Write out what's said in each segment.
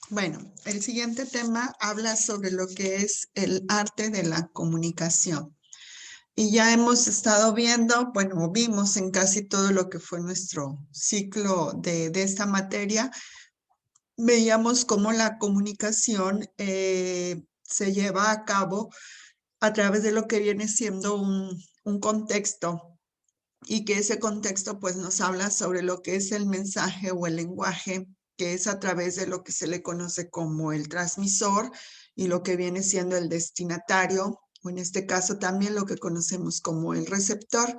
Bueno, el siguiente tema habla sobre lo que es el arte de la comunicación. Y ya hemos estado viendo, bueno, vimos en casi todo lo que fue nuestro ciclo de esta materia, veíamos cómo la comunicación se lleva a cabo a través de lo que viene siendo un contexto y que ese contexto pues nos habla sobre lo que es el mensaje o el lenguaje, que es a través de lo que se le conoce como el transmisor y lo que viene siendo el destinatario, o en este caso también lo que conocemos como el receptor.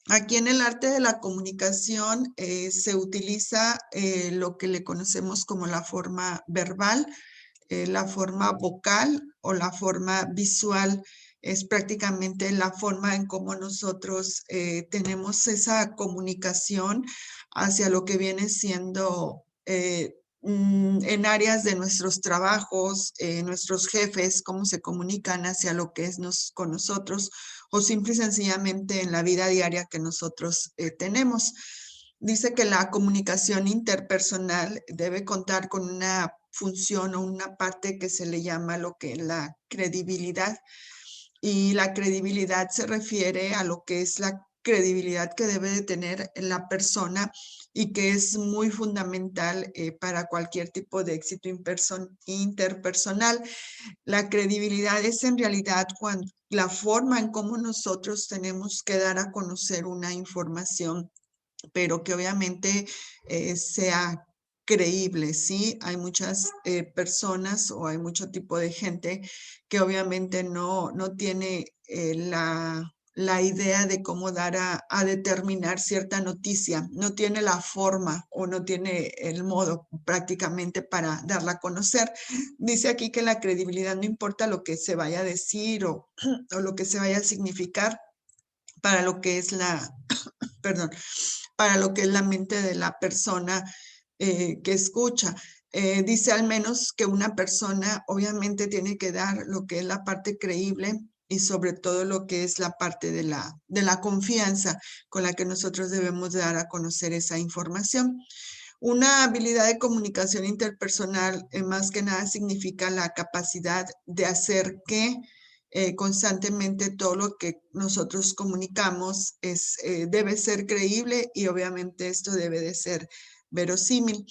Aquí en el arte de la comunicación se utiliza lo que le conocemos como la forma verbal, la forma vocal o la forma visual. Es prácticamente la forma en cómo nosotros tenemos esa comunicación hacia lo que viene siendo en áreas de nuestros trabajos, nuestros jefes, cómo se comunican hacia lo que es con nosotros o simple y sencillamente en la vida diaria que nosotros tenemos. Dice que la comunicación interpersonal debe contar con una función o una parte que se le llama lo que es la credibilidad. Y la credibilidad se refiere a lo que es la credibilidad que debe de tener la persona y que es muy fundamental para cualquier tipo de éxito interpersonal. La credibilidad es en realidad la forma en cómo nosotros tenemos que dar a conocer una información, pero que obviamente sea creíble, ¿sí? Hay muchas personas o hay mucho tipo de gente que obviamente no tiene la idea de cómo dar a determinar cierta noticia, no tiene la forma o no tiene el modo prácticamente para darla a conocer. Dice aquí que la credibilidad no importa lo que se vaya a decir o lo que se vaya a significar para lo que es perdón, para lo que es la mente de la persona que escucha. Dice al menos que una persona obviamente tiene que dar lo que es la parte creíble y sobre todo lo que es la parte de la confianza con la que nosotros debemos dar a conocer esa información. Una habilidad de comunicación interpersonal más que nada significa la capacidad de hacer que constantemente todo lo que nosotros comunicamos debe ser creíble y obviamente esto debe de ser verosímil.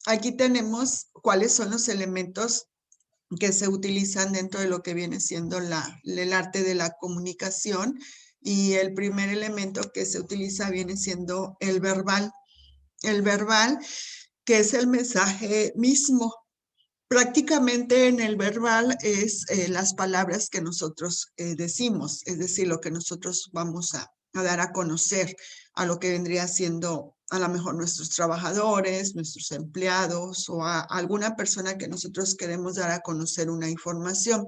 Aquí tenemos cuáles son los elementos que se utilizan dentro de lo que viene siendo el arte de la comunicación y el primer elemento que se utiliza viene siendo el verbal. El verbal, que es el mensaje mismo. Prácticamente en el verbal es las palabras que nosotros decimos, es decir, lo que nosotros vamos a dar a conocer a lo que vendría siendo a lo mejor nuestros trabajadores, nuestros empleados o a alguna persona que nosotros queremos dar a conocer una información.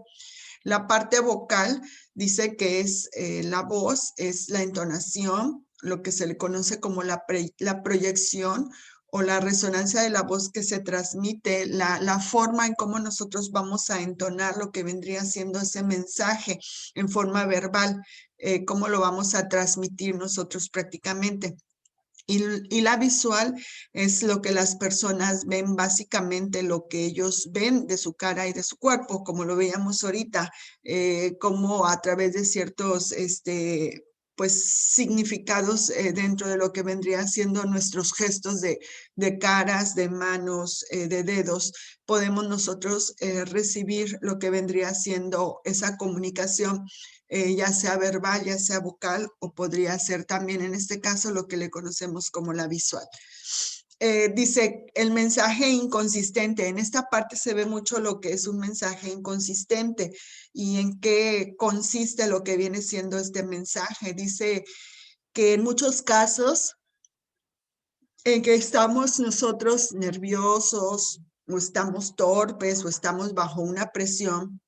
La parte vocal dice que es la voz, es la entonación, lo que se le conoce como la proyección o la resonancia de la voz que se transmite, la forma en cómo nosotros vamos a entonar lo que vendría siendo ese mensaje en forma verbal, cómo lo vamos a transmitir nosotros prácticamente. Y la visual es lo que las personas ven, básicamente lo que ellos ven de su cara y de su cuerpo, como lo veíamos ahorita, como a través de ciertos, pues, significados dentro de lo que vendría siendo nuestros gestos de caras, de manos, de dedos, podemos nosotros recibir lo que vendría siendo esa comunicación ya sea verbal, ya sea vocal, o podría ser también en este caso lo que le conocemos como la visual. Dice el mensaje inconsistente. En esta parte se ve mucho lo que es un mensaje inconsistente y en qué consiste lo que viene siendo este mensaje. Dice que en muchos casos en que estamos nosotros nerviosos o estamos torpes o estamos bajo una presión,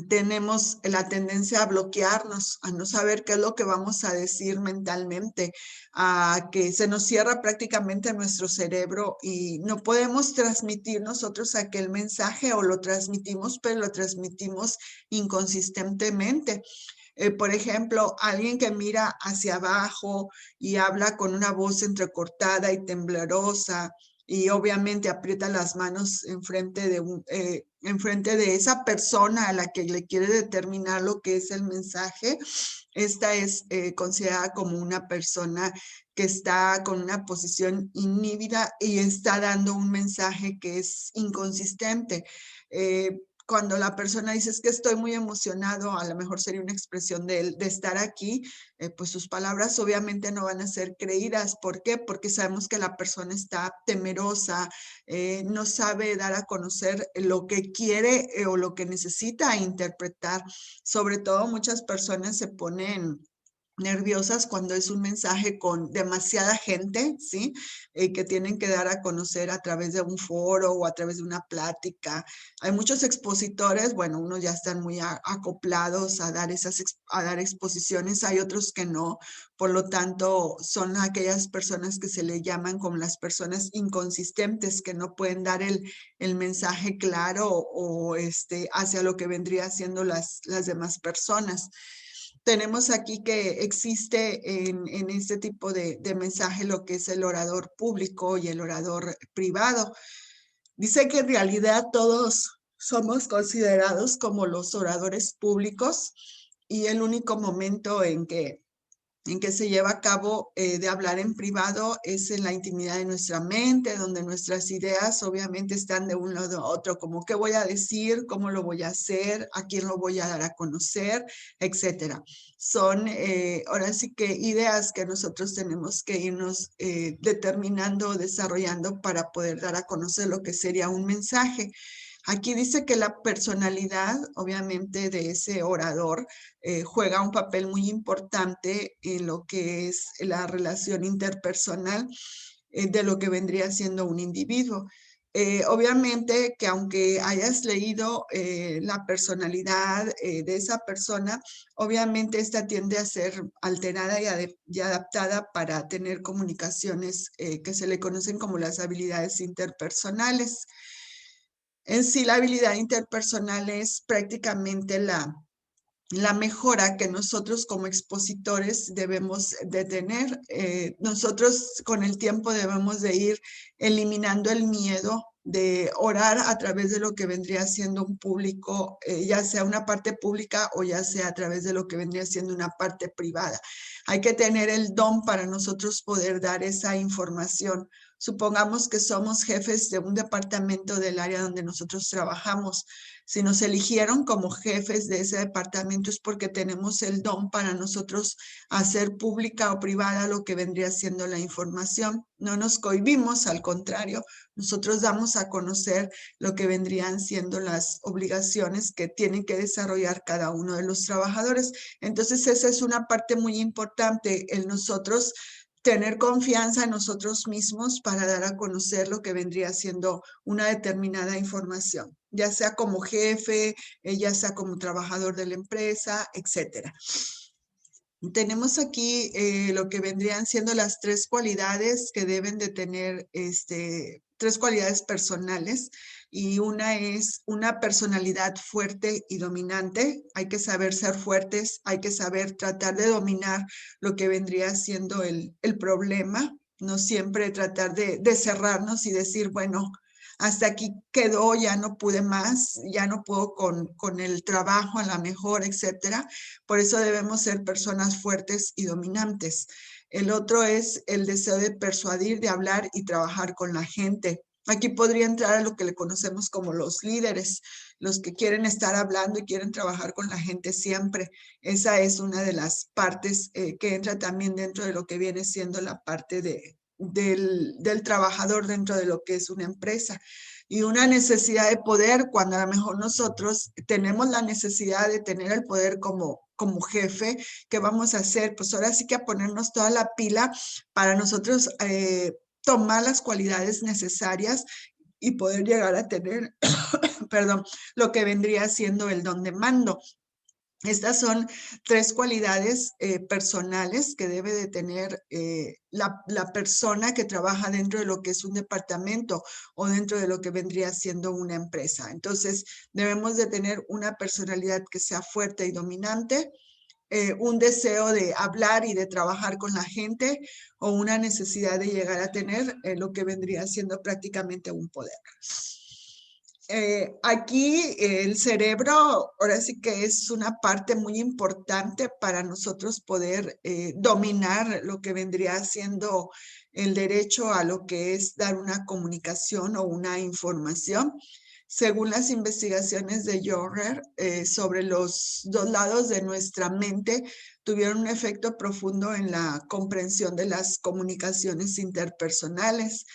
tenemos la tendencia a bloquearnos, a no saber qué es lo que vamos a decir mentalmente, a que se nos cierra prácticamente nuestro cerebro y no podemos transmitir nosotros aquel mensaje o lo transmitimos, pero lo transmitimos inconsistentemente. Por ejemplo, alguien que mira hacia abajo y habla con una voz entrecortada y temblorosa, y obviamente aprieta las manos enfrente de esa persona a la que le quiere determinar lo que es el mensaje. Esta es considerada como una persona que está con una posición inhibida y está dando un mensaje que es inconsistente. Cuando la persona dice es que estoy muy emocionado, a lo mejor sería una expresión de estar aquí, pues sus palabras obviamente no van a ser creídas. ¿Por qué? Porque sabemos que la persona está temerosa, no sabe dar a conocer lo que quiere o lo que necesita interpretar. Sobre todo muchas personas se ponen nerviosas cuando es un mensaje con demasiada gente, ¿sí? Que tienen que dar a conocer a través de un foro o a través de una plática. Hay muchos expositores, bueno, unos ya están muy acoplados a dar a dar exposiciones, hay otros que no, por lo tanto, son aquellas personas que se le llaman como las personas inconsistentes, que no pueden dar el mensaje claro o hacia lo que vendría siendo las demás personas. Tenemos aquí que existe en este tipo de mensaje lo que es el orador público y el orador privado. Dice que en realidad todos somos considerados como los oradores públicos y el único momento en que se lleva a cabo de hablar en privado es en la intimidad de nuestra mente, donde nuestras ideas obviamente están de un lado a otro, como qué voy a decir, cómo lo voy a hacer, a quién lo voy a dar a conocer, etcétera. Son ahora sí que ideas que nosotros tenemos que irnos determinando, desarrollando para poder dar a conocer lo que sería un mensaje. Aquí dice que la personalidad, obviamente, de ese orador juega un papel muy importante en lo que es la relación interpersonal de lo que vendría siendo un individuo. Obviamente que aunque hayas leído la personalidad de esa persona, obviamente esta tiende a ser alterada y adaptada para tener comunicaciones que se le conocen como las habilidades interpersonales. En sí, la habilidad interpersonal es prácticamente la mejora que nosotros como expositores debemos de tener. Nosotros con el tiempo debemos de ir eliminando el miedo de orar a través de lo que vendría siendo un público, ya sea una parte pública o ya sea a través de lo que vendría siendo una parte privada. Hay que tener el don para nosotros poder dar esa información. Supongamos que somos jefes de un departamento del área donde nosotros trabajamos. Si nos eligieron como jefes de ese departamento es porque tenemos el don para nosotros hacer pública o privada lo que vendría siendo la información. No nos cohibimos, al contrario, nosotros damos a conocer lo que vendrían siendo las obligaciones que tienen que desarrollar cada uno de los trabajadores. Entonces, esa es una parte muy importante, el nosotros tener confianza en nosotros mismos para dar a conocer lo que vendría siendo una determinada información, ya sea como jefe, ya sea como trabajador de la empresa, etcétera. Tenemos aquí lo que vendrían siendo las tres cualidades que deben de tener, tres cualidades personales, y una es una personalidad fuerte y dominante. Hay que saber ser fuertes, hay que saber tratar de dominar lo que vendría siendo el problema, no siempre tratar de cerrarnos y decir, bueno, hasta aquí quedó, ya no pude más, ya no puedo con el trabajo a la mejor, etcétera. Por eso debemos ser personas fuertes y dominantes. El otro es el deseo de persuadir, de hablar y trabajar con la gente. Aquí podría entrar a lo que le conocemos como los líderes, los que quieren estar hablando y quieren trabajar con la gente siempre. Esa es una de las partes que entra también dentro de lo que viene siendo la parte del trabajador dentro de lo que es una empresa. Y una necesidad de poder cuando a lo mejor nosotros tenemos la necesidad de tener el poder como jefe. ¿Qué vamos a hacer? Pues ahora sí que a ponernos toda la pila para nosotros tomar las cualidades necesarias y poder llegar a tener, perdón, lo que vendría siendo el don de mando. Estas son tres cualidades personales que debe de tener la persona que trabaja dentro de lo que es un departamento o dentro de lo que vendría siendo una empresa. Entonces, debemos de tener una personalidad que sea fuerte y dominante, un deseo de hablar y de trabajar con la gente o una necesidad de llegar a tener lo que vendría siendo prácticamente un poder. Aquí el cerebro ahora sí que es una parte muy importante para nosotros poder dominar lo que vendría siendo el derecho a lo que es dar una comunicación o una información. Según las investigaciones de Jorer sobre los dos lados de nuestra mente, tuvieron un efecto profundo en la comprensión de las comunicaciones interpersonales.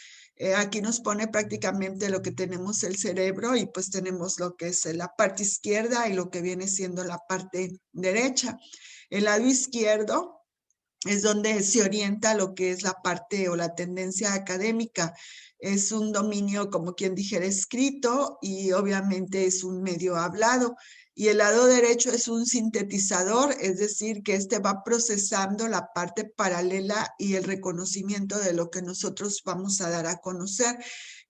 Aquí nos pone prácticamente lo que tenemos el cerebro y pues tenemos lo que es la parte izquierda y lo que viene siendo la parte derecha. El lado izquierdo es donde se orienta lo que es la parte o la tendencia académica. Es un dominio, como quien dijera, escrito y obviamente es un medio hablado. Y el lado derecho es un sintetizador, es decir, que este va procesando la parte paralela y el reconocimiento de lo que nosotros vamos a dar a conocer.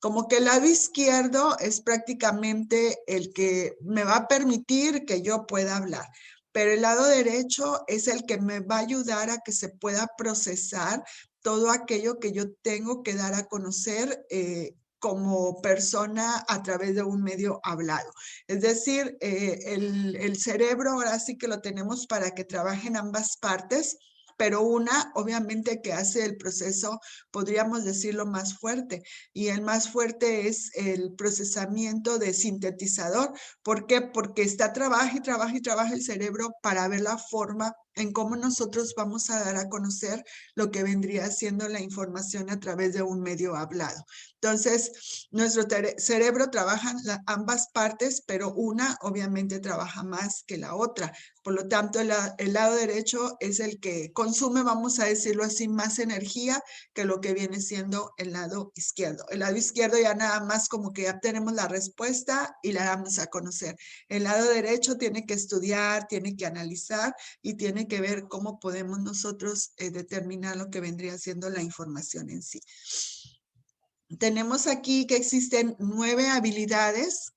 Como que el lado izquierdo es prácticamente el que me va a permitir que yo pueda hablar, pero el lado derecho es el que me va a ayudar a que se pueda procesar todo aquello que yo tengo que dar a conocer como persona a través de un medio hablado. Es decir, el cerebro ahora sí que lo tenemos para que trabaje en ambas partes, pero una obviamente que hace el proceso, podríamos decirlo, más fuerte. Y el más fuerte es el procesamiento de sintetizador. ¿Por qué? Porque está trabaja y trabaja y trabaja el cerebro para ver la forma en cómo nosotros vamos a dar a conocer lo que vendría siendo la información a través de un medio hablado. Entonces, nuestro cerebro trabaja en ambas partes, pero una obviamente trabaja más que la otra. Por lo tanto, el lado derecho es el que consume, vamos a decirlo así, más energía que lo que viene siendo el lado izquierdo. El lado izquierdo ya nada más como que ya tenemos la respuesta y la damos a conocer. El lado derecho tiene que estudiar, tiene que analizar y tiene que ver cómo podemos nosotros determinar lo que vendría siendo la información en sí. Tenemos aquí que existen 9 habilidades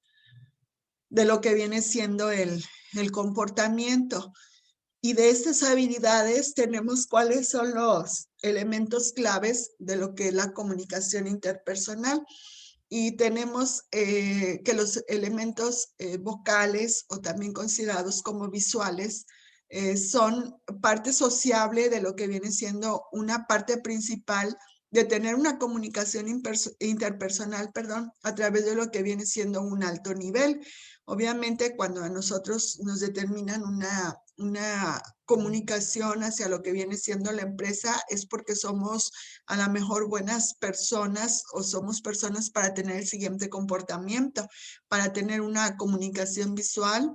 de lo que viene siendo el comportamiento. Y de estas habilidades tenemos cuáles son los elementos claves de lo que es la comunicación interpersonal. Y tenemos que los elementos vocales o también considerados como visuales son parte sociable de lo que viene siendo una parte principal de tener una comunicación interpersonal, perdón, a través de lo que viene siendo un alto nivel. Obviamente, cuando a nosotros nos determinan una comunicación hacia lo que viene siendo la empresa, es porque somos a lo mejor buenas personas o somos personas para tener el siguiente comportamiento, para tener una comunicación visual,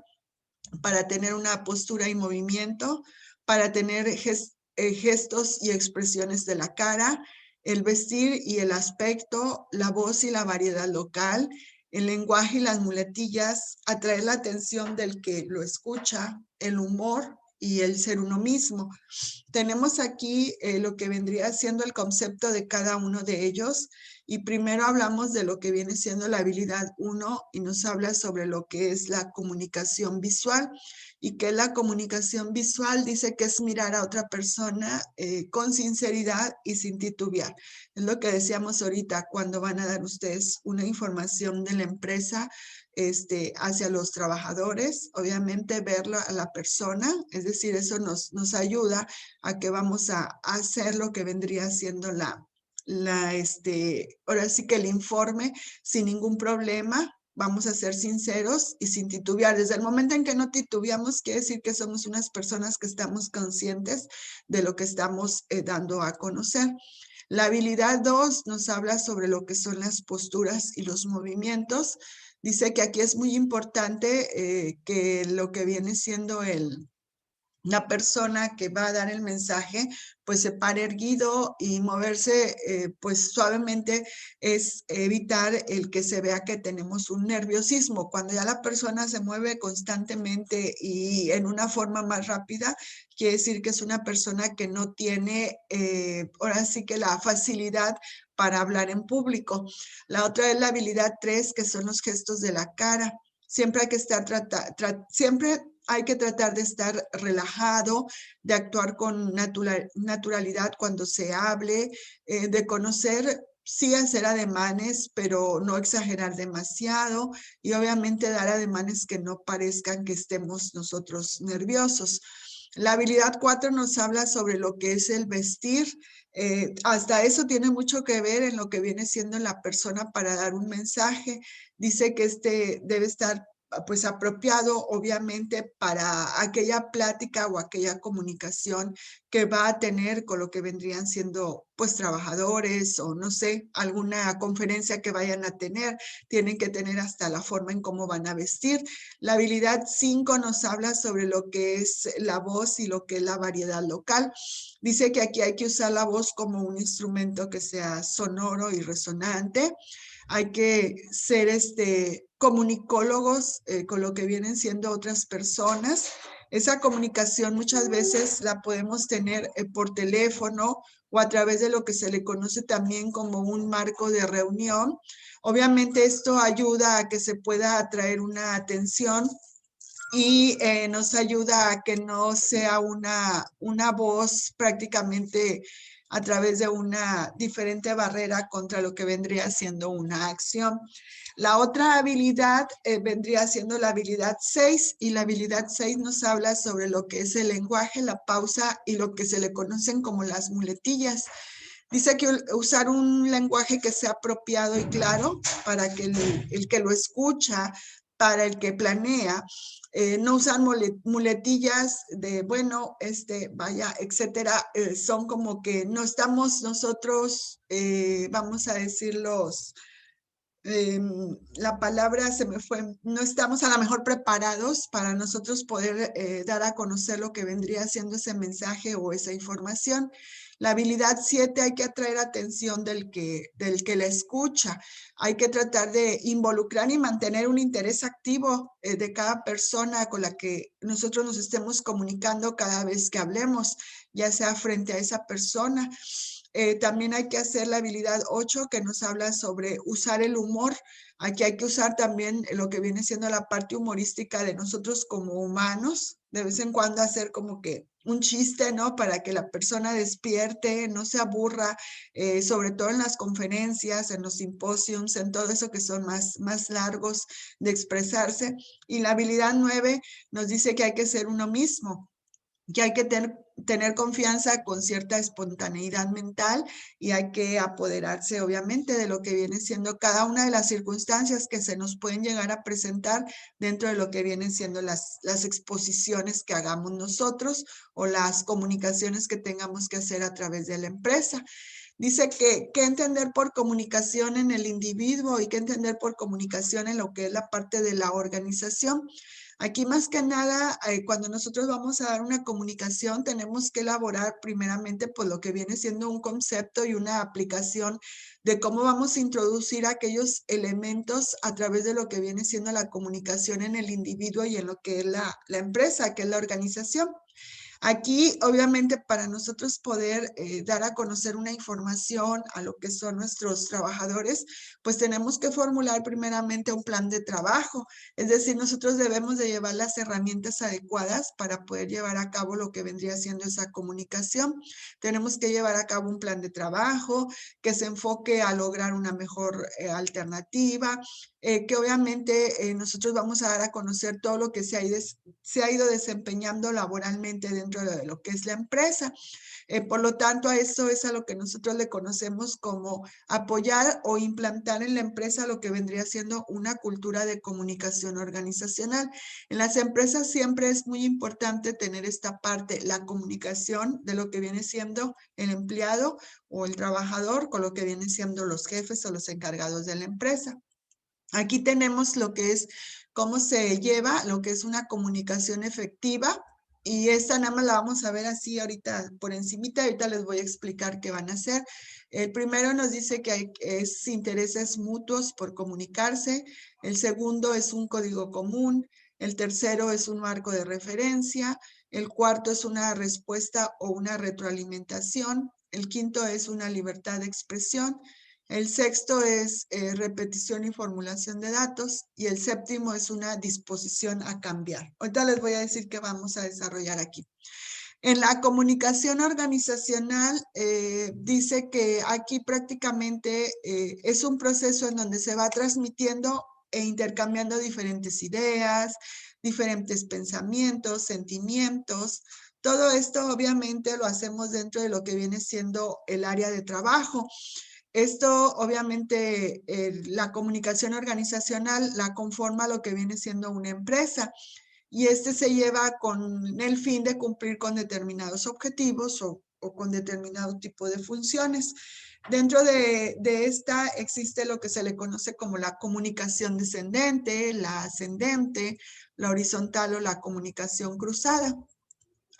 para tener una postura y movimiento, para tener gestos y expresiones de la cara, el vestir y el aspecto, la voz y la variedad local, el lenguaje y las muletillas, atraer la atención del que lo escucha, el humor y el ser uno mismo. Tenemos aquí lo que vendría siendo el concepto de cada uno de ellos y primero hablamos de lo que viene siendo la habilidad 1 y nos habla sobre lo que es la comunicación visual. ¿Y qué es la comunicación visual? Dice que es mirar a otra persona con sinceridad y sin titubear. Es lo que decíamos ahorita, cuando van a dar ustedes una información de la empresa hacia los trabajadores, obviamente verlo a la persona, es decir, eso nos ayuda a que vamos a hacer lo que vendría siendo ahora sí que el informe sin ningún problema. Vamos a ser sinceros y sin titubear. Desde el momento en que no titubeamos, quiere decir que somos unas personas que estamos conscientes de lo que estamos dando a conocer. La habilidad 2 nos habla sobre lo que son las posturas y los movimientos. Dice que aquí es muy importante que lo que viene siendo la persona que va a dar el mensaje, pues se pare erguido y moverse pues suavemente, es evitar el que se vea que tenemos un nerviosismo. Cuando ya la persona se mueve constantemente y en una forma más rápida, quiere decir que es una persona que no tiene ahora sí que la facilidad para hablar en público. La otra es la habilidad 3, que son los gestos de la cara. Siempre hay que estar siempre hay que tratar de estar relajado, de actuar con naturalidad cuando se hable, de conocer, sí hacer ademanes, pero no exagerar demasiado y obviamente dar ademanes que no parezcan que estemos nosotros nerviosos. La habilidad 4 nos habla sobre lo que es el vestir. Hasta eso tiene mucho que ver en lo que viene siendo la persona para dar un mensaje. Dice que este debe estar pues apropiado obviamente para aquella plática o aquella comunicación que va a tener con lo que vendrían siendo pues trabajadores o no sé, alguna conferencia que vayan a tener, tienen que tener hasta la forma en cómo van a vestir. La habilidad 5 nos habla sobre lo que es la voz y lo que es la variedad local. Dice que aquí hay que usar la voz como un instrumento que sea sonoro y resonante. Hay que ser comunicólogos con lo que vienen siendo otras personas. Esa comunicación muchas veces la podemos tener por teléfono o a través de lo que se le conoce también como un marco de reunión. Obviamente esto ayuda a que se pueda atraer una atención y nos ayuda a que no sea una voz prácticamente a través de una diferente barrera contra lo que vendría siendo una acción. La otra habilidad vendría siendo la habilidad 6 y la habilidad 6 nos habla sobre lo que es el lenguaje, la pausa y lo que se le conocen como las muletillas. Dice que usar un lenguaje que sea apropiado y claro para que el que lo escucha, para el que planea, no usan muletillas de, bueno, vaya, etcétera, son como que no estamos nosotros, vamos a decirlos, la palabra se me fue, no estamos a lo mejor preparados para nosotros poder dar a conocer lo que vendría siendo ese mensaje o esa información. La habilidad 7 hay que atraer atención del que la escucha. Hay que tratar de involucrar y mantener un interés activo de cada persona con la que nosotros nos estemos comunicando cada vez que hablemos, ya sea frente a esa persona. También hay que hacer la habilidad 8 que nos habla sobre usar el humor. Aquí hay que usar también lo que viene siendo la parte humorística de nosotros como humanos. De vez en cuando hacer como que un chiste, ¿no? Para que la persona despierte, no se aburra, sobre todo en las conferencias, en los simposios, en todo eso que son más largos de expresarse. Y la habilidad 9 nos dice que hay que ser uno mismo, que hay que tener confianza con cierta espontaneidad mental y hay que apoderarse obviamente de lo que viene siendo cada una de las circunstancias que se nos pueden llegar a presentar dentro de lo que vienen siendo las exposiciones que hagamos nosotros o las comunicaciones que tengamos que hacer a través de la empresa. Dice que entender por comunicación en el individuo y que entender por comunicación en lo que es la parte de la organización. Aquí más que nada, cuando nosotros vamos a dar una comunicación, tenemos que elaborar primeramente pues lo que viene siendo un concepto y una aplicación de cómo vamos a introducir aquellos elementos a través de lo que viene siendo la comunicación en el individuo y en lo que es la empresa, que es la organización. Aquí, obviamente, para nosotros poder dar a conocer una información a lo que son nuestros trabajadores, pues tenemos que formular primeramente un plan de trabajo. Es decir, nosotros debemos de llevar las herramientas adecuadas para poder llevar a cabo lo que vendría siendo esa comunicación. Tenemos que llevar a cabo un plan de trabajo que se enfoque a lograr una mejor alternativa, que obviamente nosotros vamos a dar a conocer todo lo que se ha ido desempeñando laboralmente dentro de lo que es la empresa. Por lo tanto, a eso es a lo que nosotros le conocemos como apoyar o implantar en la empresa lo que vendría siendo una cultura de comunicación organizacional. En las empresas siempre es muy importante tener esta parte, la comunicación de lo que viene siendo el empleado o el trabajador con lo que vienen siendo los jefes o los encargados de la empresa. Aquí tenemos lo que es cómo se lleva, lo que es una comunicación efectiva. Y esta nada más la vamos a ver así ahorita por encimita. Ahorita les voy a explicar qué van a hacer. El primero nos dice que es intereses mutuos por comunicarse. El segundo es un código común. El tercero es un marco de referencia. El cuarto es una respuesta o una retroalimentación. El quinto es una libertad de expresión. El sexto es repetición y formulación de datos. Y el séptimo es una disposición a cambiar. Ahorita les voy a decir qué vamos a desarrollar aquí. En la comunicación organizacional dice que aquí prácticamente es un proceso en donde se va transmitiendo e intercambiando diferentes ideas, diferentes pensamientos, sentimientos. Todo esto obviamente lo hacemos dentro de lo que viene siendo el área de trabajo. Esto obviamente la comunicación organizacional la conforma lo que viene siendo una empresa. Y este se lleva con el fin de cumplir con determinados objetivos o con determinado tipo de funciones. Dentro de esta existe lo que se le conoce como la comunicación descendente, la ascendente, la horizontal o la comunicación cruzada.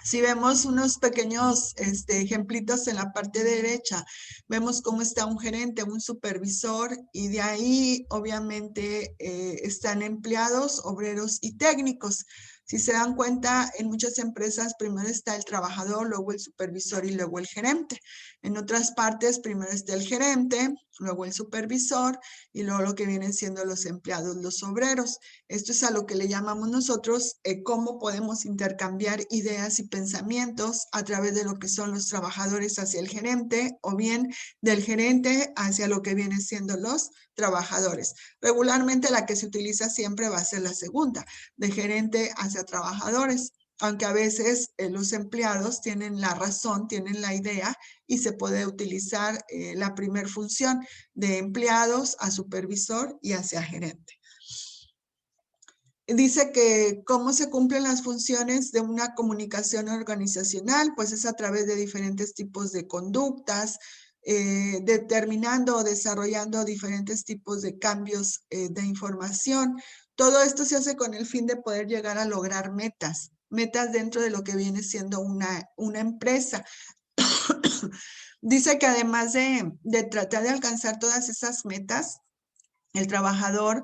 Si vemos unos pequeños ejemplitos en la parte derecha, vemos cómo está un gerente, un supervisor, y de ahí obviamente están empleados, obreros y técnicos. Si se dan cuenta, en muchas empresas primero está el trabajador, luego el supervisor y luego el gerente. En otras partes primero está el gerente, luego el supervisor y luego lo que vienen siendo los empleados, los obreros. Esto es a lo que le llamamos nosotros cómo podemos intercambiar ideas y pensamientos a través de lo que son los trabajadores hacia el gerente o bien del gerente hacia lo que vienen siendo los trabajadores. Regularmente la que se utiliza siempre va a ser la segunda, de gerente hacia trabajadores, aunque a veces los empleados tienen la razón, tienen la idea y se puede utilizar la primer función de empleados a supervisor y hacia gerente. Dice que cómo se cumplen las funciones de una comunicación organizacional, pues es a través de diferentes tipos de conductas, determinando o desarrollando diferentes tipos de cambios de información. Todo esto se hace con el fin de poder llegar a lograr metas dentro de lo que viene siendo una empresa. Dice que además de tratar de alcanzar todas esas metas, el trabajador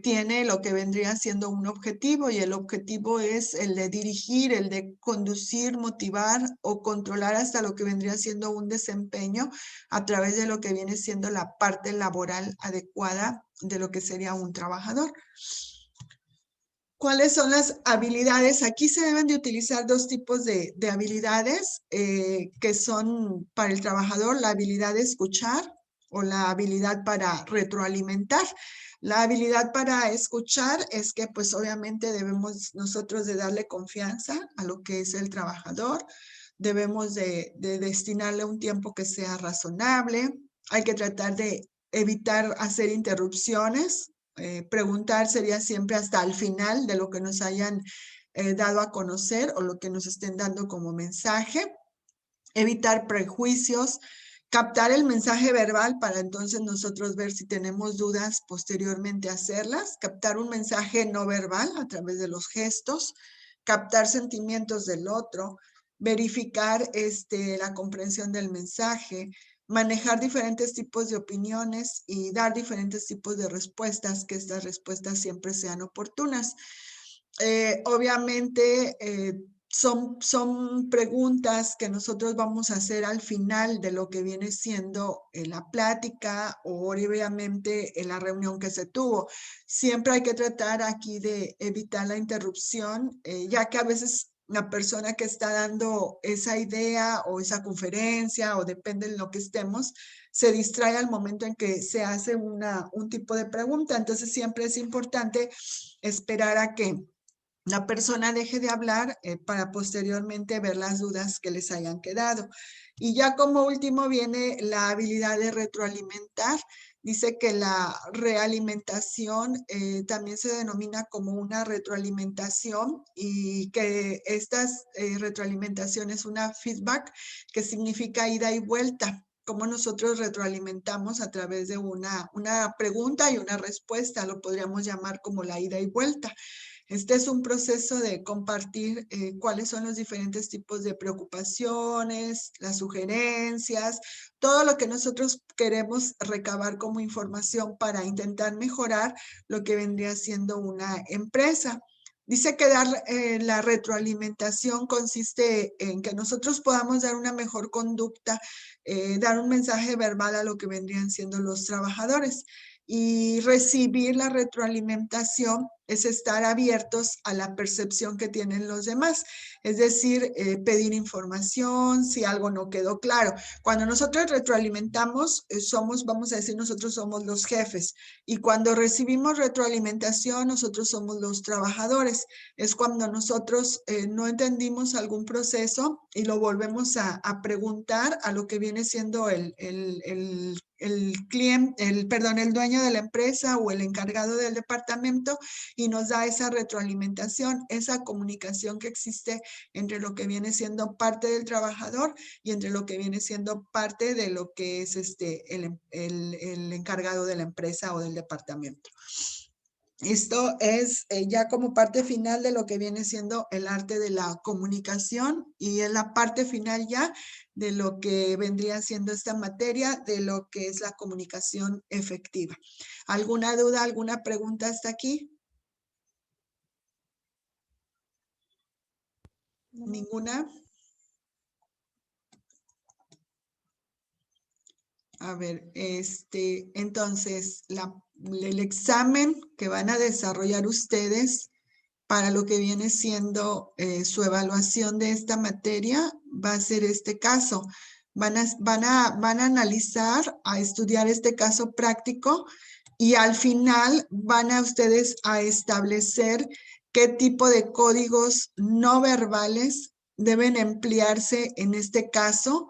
tiene lo que vendría siendo un objetivo y el objetivo es el de dirigir, el de conducir, motivar o controlar hasta lo que vendría siendo un desempeño a través de lo que viene siendo la parte laboral adecuada de lo que sería un trabajador. ¿Cuáles son las habilidades? Aquí se deben de utilizar dos tipos de habilidades que son para el trabajador, la habilidad de escuchar o la habilidad para retroalimentar. La habilidad para escuchar es que pues obviamente debemos nosotros de darle confianza a lo que es el trabajador, debemos de destinarle un tiempo que sea razonable, hay que tratar de evitar hacer interrupciones. Preguntar sería siempre hasta el final de lo que nos hayan dado a conocer o lo que nos estén dando como mensaje. Evitar prejuicios, captar el mensaje verbal para entonces nosotros ver si tenemos dudas posteriormente hacerlas, captar un mensaje no verbal a través de los gestos, captar sentimientos del otro, verificar la comprensión del mensaje, manejar diferentes tipos de opiniones y dar diferentes tipos de respuestas, que estas respuestas siempre sean oportunas. Obviamente son preguntas que nosotros vamos a hacer al final de lo que viene siendo la plática o obviamente en la reunión que se tuvo. Siempre hay que tratar aquí de evitar la interrupción, ya que a veces la persona que está dando esa idea o esa conferencia o depende de lo que estemos, se distrae al momento en que se hace un tipo de pregunta. Entonces siempre es importante esperar a que la persona deje de hablar para posteriormente ver las dudas que les hayan quedado. Y ya como último viene la habilidad de retroalimentar. Dice que la realimentación también se denomina como una retroalimentación y que estas retroalimentaciones una feedback que significa ida y vuelta. Cómo nosotros retroalimentamos a través de una pregunta y una respuesta, lo podríamos llamar como la ida y vuelta. Este es un proceso de compartir cuáles son los diferentes tipos de preocupaciones, las sugerencias, todo lo que nosotros queremos recabar como información para intentar mejorar lo que vendría siendo una empresa. Dice que dar la retroalimentación consiste en que nosotros podamos dar una mejor conducta, dar un mensaje verbal a lo que vendrían siendo los trabajadores. Y recibir la retroalimentación es estar abiertos a la percepción que tienen los demás. Es decir, pedir información si algo no quedó claro. Cuando nosotros retroalimentamos, somos, vamos a decir, nosotros somos los jefes. Y cuando recibimos retroalimentación, nosotros somos los trabajadores. Es cuando nosotros no entendimos algún proceso y lo volvemos a preguntar a lo que viene siendo el cliente, el dueño de la empresa o el encargado del departamento, y nos da esa retroalimentación, esa comunicación que existe entre lo que viene siendo parte del trabajador y entre lo que viene siendo parte de lo que es el encargado de la empresa o del departamento. Esto es ya como parte final de lo que viene siendo el arte de la comunicación, y es la parte final ya de lo que vendría siendo esta materia de lo que es la comunicación efectiva. ¿Alguna duda, alguna pregunta hasta aquí? ¿Ninguna? A ver, entonces, el examen que van a desarrollar ustedes para lo que viene siendo su evaluación de esta materia va a ser este caso. Van a analizar, a estudiar este caso práctico, y al final van a ustedes a establecer qué tipo de códigos no verbales deben emplearse en este caso,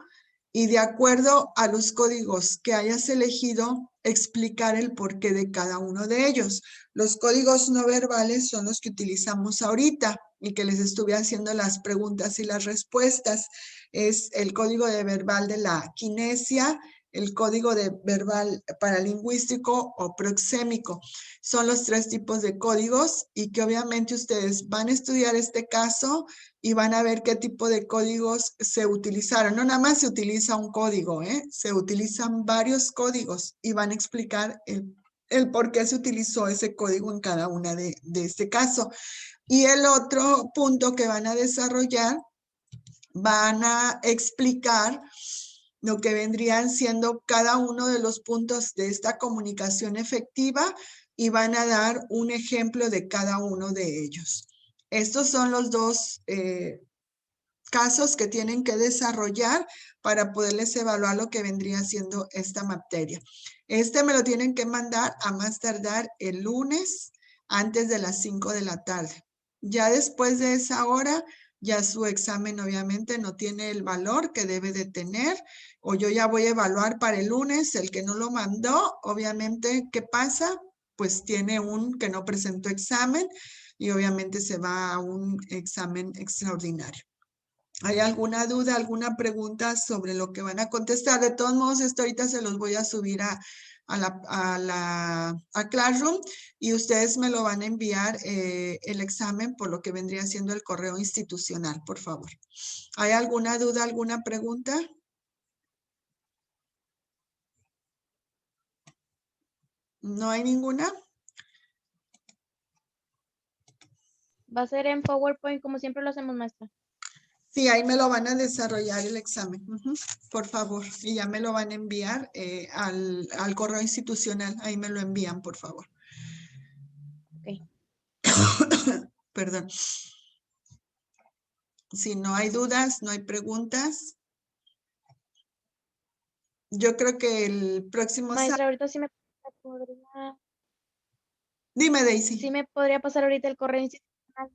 y de acuerdo a los códigos que hayas elegido, explicar el porqué de cada uno de ellos. Los códigos no verbales son los que utilizamos ahorita y que les estuve haciendo las preguntas y las respuestas. Es el código de verbal de la kinesia, el código de verbal paralingüístico o proxémico. Son los 3 tipos de códigos, y que obviamente ustedes van a estudiar este caso y van a ver qué tipo de códigos se utilizaron. No nada más se utiliza un código, se utilizan varios códigos, y van a explicar el por qué se utilizó ese código en cada una de este caso. Y el otro punto que van a desarrollar, van a explicar lo que vendrían siendo cada uno de los puntos de esta comunicación efectiva, y van a dar un ejemplo de cada uno de ellos. Estos son los dos casos que tienen que desarrollar para poderles evaluar lo que vendría siendo esta materia. Me lo tienen que mandar a más tardar el lunes antes de las 5 de la tarde. Ya después de esa hora, ya su examen obviamente no tiene el valor que debe de tener, o yo ya voy a evaluar para el lunes. El que no lo mandó, obviamente, ¿qué pasa? Pues tiene un que no presentó examen, y obviamente se va a un examen extraordinario. ¿Hay alguna duda, alguna pregunta sobre lo que van a contestar? De todos modos, esto ahorita se los voy a subir a Classroom, y ustedes me lo van a enviar el examen por lo que vendría siendo el correo institucional, por favor. ¿Hay alguna duda, alguna pregunta? ¿No hay ninguna? Va a ser en PowerPoint como siempre lo hacemos, maestra. Sí, ahí me lo van a desarrollar el examen, por favor. Y ya me lo van a enviar al correo institucional. Ahí me lo envían, por favor. Ok. Perdón. Si no hay dudas, no hay preguntas, yo creo que el próximo sábado. Maestra, ahorita sí me podría, Dime, Daisy. sí me podría pasar ahorita el correo institucional.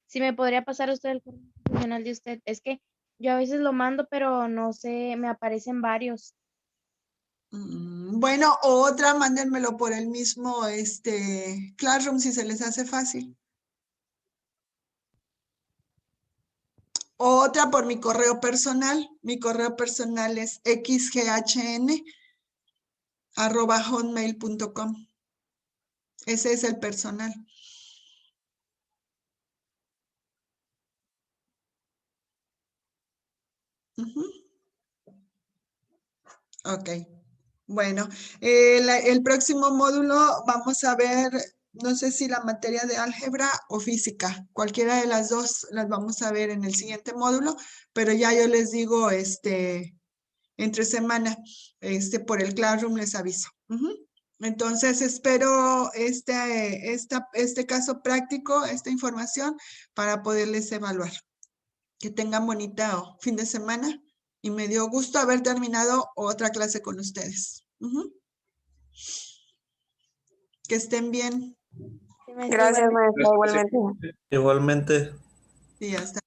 Sí me podría pasar usted el correo institucional de usted. Es que yo a veces lo mando, pero no sé, me aparecen varios. Bueno, otra, mándenmelo por el mismo Classroom si se les hace fácil. Otra por mi correo personal. Mi correo personal es xghn@hotmail.com. Ese es el personal. Ok. Bueno, el próximo módulo vamos a ver no sé si la materia de álgebra o física, cualquiera de las dos las vamos a ver en el siguiente módulo, pero ya yo les digo, entre semana, por el Classroom les aviso. Entonces espero este caso práctico, esta información para poderles evaluar. Que tengan bonito fin de semana y me dio gusto haber terminado otra clase con ustedes. Que estén bien. Sí, maestra, Gracias, igualmente. maestra, igualmente. Igualmente. Y hasta